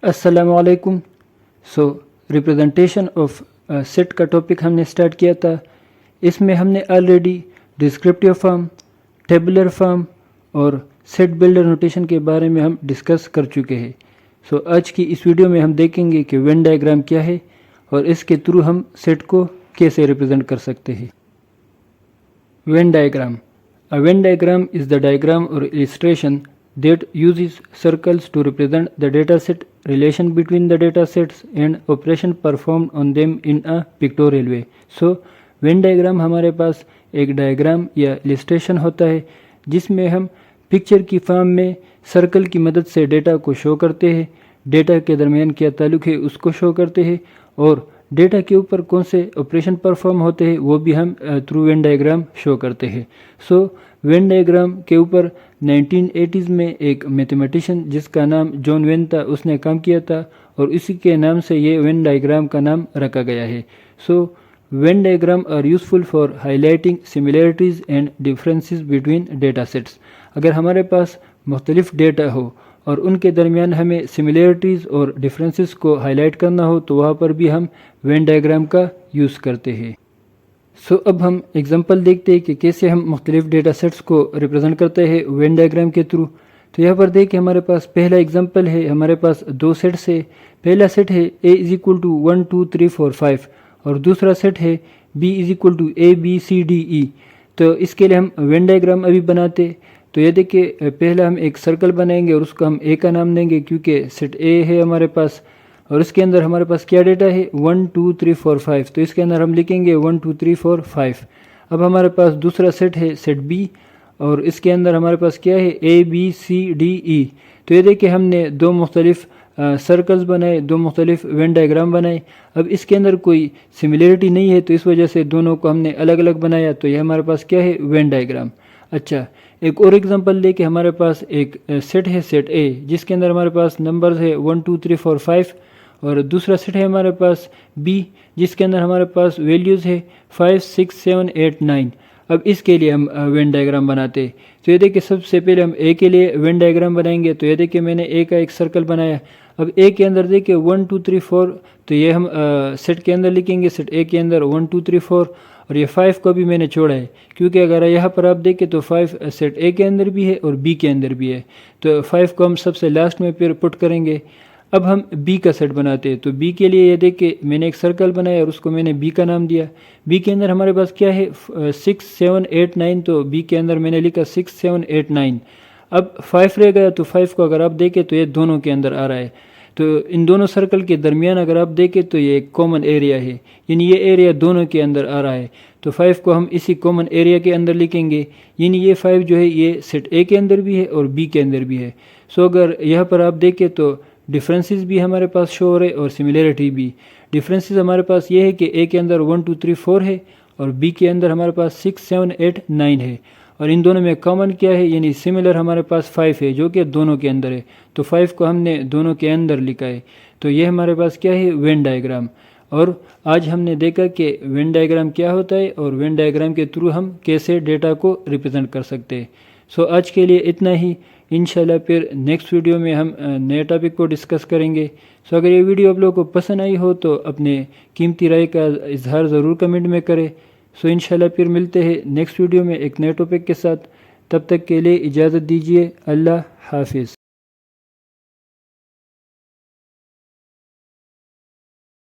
अस्सलाम वालेकुम। Representation of set का टॉपिक हमने स्टार्ट किया था। इसमें हमने already descriptive form, tabular form और सेट बिल्डर नोटेशन के बारे में हम डिस्कस कर चुके हैं। आज की इस वीडियो में हम देखेंगे कि वेन डायग्राम क्या है और इसके थ्रू हम सेट को कैसे रिप्रेजेंट कर सकते हैं। Venn diagram, a Venn diagram is the diagram और illustration that uses circles to represent the dataset, relation between the datasets and operation performed on them in a pictorial way. So Venn diagram हमारे पास एक diagram या illustration होता है जिसमें हम picture की form में सर्कल की मदद से डेटा को शो करते हैं, डेटा के दरमियान क्या ताल्लुक है उसको शो करते हैं और डेटा के ऊपर कौन से ऑपरेशन परफॉर्म होते हैं वो भी हम थ्रू वेन डायग्राम शो करते हैं। वेन डायग्राम के ऊपर 1980s में एक मैथमेटिशियन जिसका नाम जॉन वेन था उसने काम किया था और इसी के नाम से ये वेन डायग्राम का नाम रखा गया है। Venn diagram are useful for highlighting similarities and differences between data sets. अगर हमारे पास मुख्तलिफ डेटा हो और उनके दरमियान हमें सिमिलरिटीज़ और डिफरेंसेस को हाईलाइट करना हो तो वहाँ पर भी हम वेन डायग्राम का यूज़ करते हैं। अब हम एग्जांपल देखते हैं कि कैसे हम मुख्तलिफ डेटा सेट्स को रिप्रेजेंट करते हैं वेन डायग्राम के थ्रू। तो यहाँ पर देखिए हमारे पास पहला एग्जांपल है, हमारे पास दो सेट्स है। पहला सेट है a = 1 2 3 4 5 और दूसरा सेट है b = a b c d e। तो इसके लिए हम वेन डायग्राम अभी बनाते। तो ये देखिए पहला हम एक सर्कल बनाएंगे और उसको हम a का नाम देंगे क्योंकि सेट a है हमारे पास और इसके अंदर हमारे पास क्या डेटा है 1 2 3 4 5। तो इसके अंदर हम लिखेंगे 1 2 3 4 5। अब हमारे पास दूसरा सेट है सेट B और इसके अंदर हमारे पास क्या है a b c d e। तो ये देखिए हमने दो मुख्तलिफ सर्कल्स बनाए, दो मुख्तलिफ वेन डायग्राम बनाए। अब इसके अंदर कोई सिमिलरिटी नहीं है तो इस वजह से दोनों को हमने अलग अलग बनाया। तो ये हमारे पास क्या है वेन डायग्राम। अच्छा, एक और एग्जांपल लेके हमारे पास एक सेट है सेट A जिसके अंदर हमारे पास नंबर्स है 1 2 3 4 5 और दूसरा सेट है हमारे पास B जिसके अंदर हमारे पास वैल्यूज़ है 5 6 7 8 9। अब इसके लिए हम वेन डायग्राम बनाते। तो ये देखिए सबसे पहले हम A के लिए वेन डायग्राम बनाएंगे। तो ये देखिए मैंने A का एक सर्कल बनाया। अब A के अंदर देखिए 1 2 3 4। तो ये हम सेट के अंदर लिखेंगे, सेट A के अंदर 1 2 3 4 और ये 5 को भी मैंने छोड़ा है क्योंकि अगर यहाँ पर आप देखें तो 5 सेट A के अंदर भी है और B के अंदर भी है। तो 5 को हम सबसे लास्ट में फिर पुट करेंगे। अब हम B का सेट बनाते हैं। तो B के लिए ये देखिए मैंने एक सर्कल बनाया और उसको मैंने B का नाम दिया। B के अंदर हमारे पास क्या है 6 7 8 9। तो B के अंदर मैंने लिखा 6 7 8 9। अब 5 रह गया तो 5 को अगर आप देखें तो ये दोनों के अंदर आ रहा है। तो इन दोनों सर्कल के दरमियान अगर आप देखें तो ये एक कॉमन एरिया है, यानी ये एरिया दोनों के अंदर आ रहा है। तो 5 को हम इसी कॉमन एरिया के अंदर लिखेंगे, यानी ये 5 जो है ये सेट A के अंदर भी है और B के अंदर भी है। अगर यहाँ पर आप देखें तो डिफरेंसेस भी हमारे पास शो हो रहे और सिमिलरिटी भी। डिफरेंसेस हमारे पास ये है कि A के अंदर 1 2 3 4 है और B के अंदर हमारे पास 6 7 8 9 है और इन दोनों में कॉमन क्या है यानी सिमिलर हमारे पास 5 है जो कि दोनों के अंदर है। तो 5 को हमने दोनों के अंदर लिखा है। तो ये हमारे पास क्या है वेन डायग्राम। और आज हमने देखा कि वेन डायग्राम क्या होता है और वेन डायग्राम के थ्रू हम कैसे डेटा को रिप्रेजेंट कर सकते हैं। आज के लिए इतना ही। इंशाल्लाह फिर नेक्स्ट वीडियो में हम नए टॉपिक को डिस्कस करेंगे। अगर ये वीडियो आप लोगों को पसंद आई हो तो अपने कीमती राय का इजहार ज़रूर कमेंट में करें। इंशाल्लाह फिर मिलते हैं नेक्स्ट वीडियो में एक नए टॉपिक के साथ। तब तक के लिए इजाज़त दीजिए। अल्लाह हाफिज़।